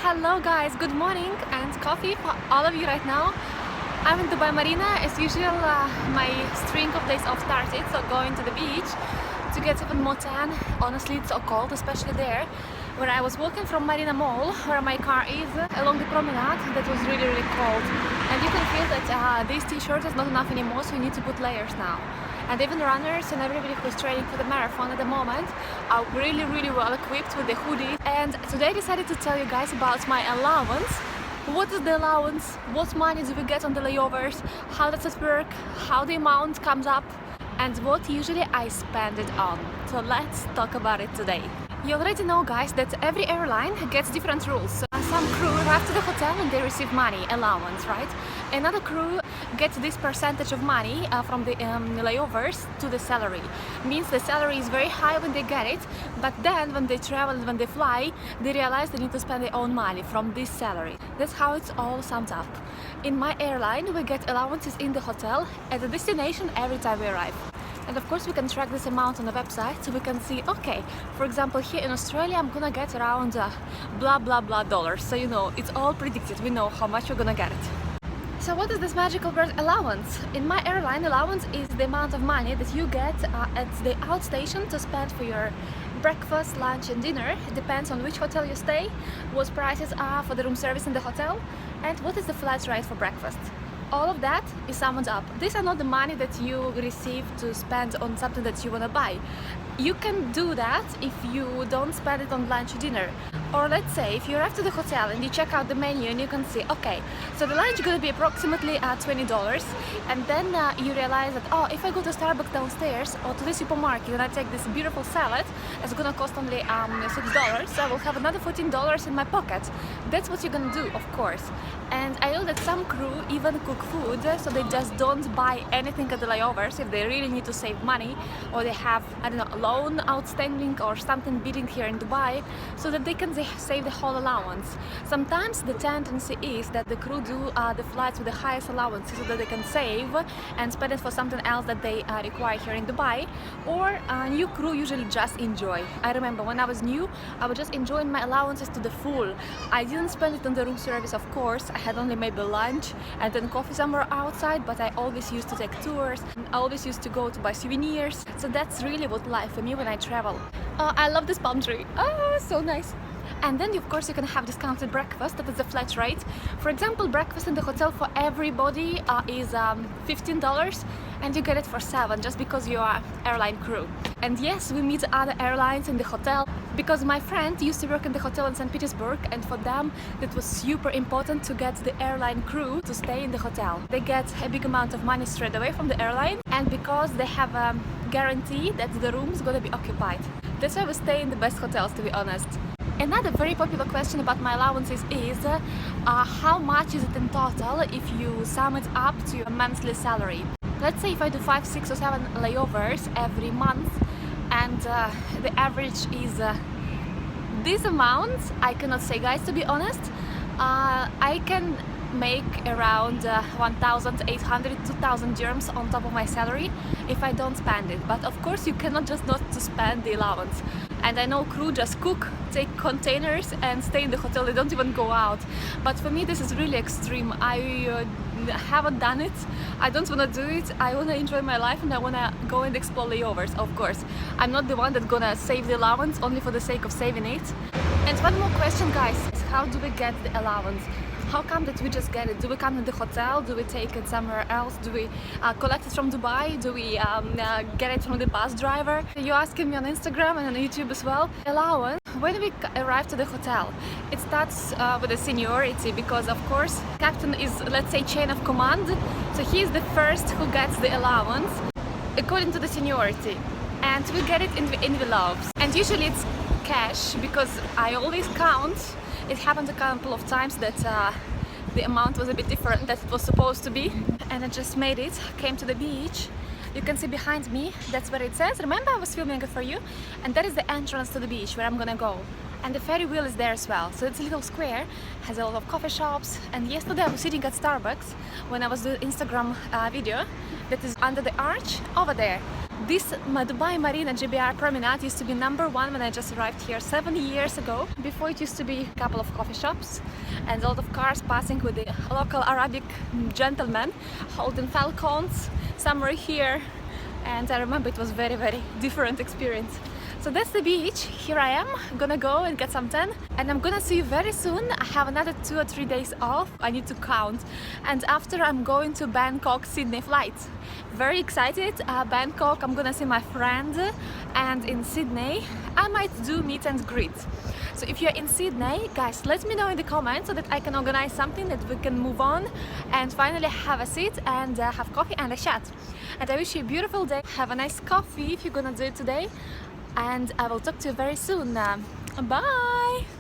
Hello guys, good morning and coffee for all of you right now. I'm in Dubai Marina. As usual, my string of days off started, so going to the beach to get even more tan. Honestly, it's so cold, especially there where I was walking from Marina Mall, where my car is, along the promenade. That was really cold, and you can feel that this t-shirt is not enough anymore, so you need to put layers now. And even runners and everybody who's training for the marathon at the moment are really well equipped with the hoodie. And today I decided to tell you guys about my allowance. What is the allowance? What money do we get on the layovers? How does it work? How the amount comes up? And what usually I spend it on. So let's talk about it today. You already know, guys, that every airline gets different rules. So some crew arrive to the hotel and they receive money, allowance, right? Another crew gets this percentage of money from the layovers to the salary. Means the salary is very high when they get it, but then when they travel and when they fly, they realize they need to spend their own money from this salary. That's how it's all summed up. In my airline, we get allowances in the hotel at the destination every time we arrive. And of course we can track this amount on the website, so we can see, okay, for example, here in Australia I'm gonna get around blah dollars. So you know, it's all predicted, we know how much we're gonna get it. So what is this magical word allowance? In my airline, allowance is the amount of money that you get at the outstation to spend for your breakfast, lunch and dinner. It depends on which hotel you stay, what prices are for the room service in the hotel, and what is the flat rate for breakfast. All of that is summed up. These are not the money that you receive to spend on something that you want to buy. You can do that if you don't spend it on lunch or dinner. Or let's say if you arrive to the hotel and you check out the menu and you can see, okay, so the lunch is going to be approximately $20, and then you realize that, oh, if I go to Starbucks downstairs or to the supermarket and I take this beautiful salad, it's going to cost only $6, so I will have another $14 in my pocket. That's what you're going to do, of course. And I know that some crew even cook food, so they just don't buy anything at the layovers if they really need to save money, or they have, I don't know, a loan outstanding or something bidding here in Dubai, so that they can save the whole allowance. Sometimes the tendency is that the crew do the flights with the highest allowances so that they can save and spend it for something else that they require here in Dubai, or new crew usually just enjoy. I remember when I was new, I was just enjoying my allowances to the full. I didn't spend it on the room service, of course. I had only maybe lunch and then coffee somewhere outside, but I always used to take tours. I always used to go to buy souvenirs. So that's really what life for me when I travel. Oh, I love this palm tree. Oh, so nice. And then of course you can have discounted breakfast. That is a flat rate. For example, breakfast in the hotel for everybody is $15, and you get it for $7 just because you are airline crew. And yes, we meet other airlines in the hotel, because my friend used to work in the hotel in St. Petersburg, and for them it was super important to get the airline crew to stay in the hotel. They get a big amount of money straight away from the airline, and because they have a guarantee that the room is going to be occupied. That's why we stay in the best hotels, to be honest. Another very popular question about my allowances is how much is it in total if you sum it up to your monthly salary. Let's say if I do 5, 6 or 7 layovers every month, and the average is this amount, I cannot say, guys, to be honest. I can make around 1,800, 2,000 dirhams on top of my salary if I don't spend it. But of course you cannot just not to spend the allowance. And I know crew just cook, take containers and stay in the hotel. They don't even go out. But for me this is really extreme. I haven't done it. I don't want to do it. I want to enjoy my life and I want to go and explore layovers, of course. I'm not the one that's gonna save the allowance only for the sake of saving it. And one more question, guys, is how do we get the allowance? How come that we just get it? Do we come to the hotel? Do we take it somewhere else? Do we collect it from Dubai? Do we get it from the bus driver? You're asking me on Instagram and on YouTube as well. Allowance, when we arrive to the hotel, it starts with the seniority, because of course captain is, let's say, chain of command, so he is the first who gets the allowance according to the seniority, and we get it in the envelopes, and usually it's cash, because I always count. It happened a couple of times that the amount was a bit different than it was supposed to be, and I just made it, came to the beach. You can see behind me, that's where it says. Remember, I was filming it for you, and that is the entrance to the beach where I'm gonna go. And the ferry wheel is there as well, so it's a little square, has a lot of coffee shops. And yesterday I was sitting at Starbucks when I was doing Instagram video that is under the arch over there. This Dubai Marina GBR Promenade used to be #1 when I just arrived here 7 years ago. Before it used to be a couple of coffee shops and a lot of cars passing with the local Arabic gentlemen holding falcons. Some were here, and I remember it was very different experience. So that's the beach. Here I am, gonna go and get some tan, and I'm gonna see you very soon. I have another 2 or 3 days off. I need to count, and after I'm going to Bangkok Sydney flight. Very excited. Bangkok, I'm gonna see my friend, and in Sydney I might do meet and greet. So if you're in Sydney, guys, let me know in the comments so that I can organize something that we can move on and finally have a seat and have coffee and a chat. And I wish you a beautiful day. Have a nice coffee if you're gonna do it today, and I will talk to you very soon. Bye!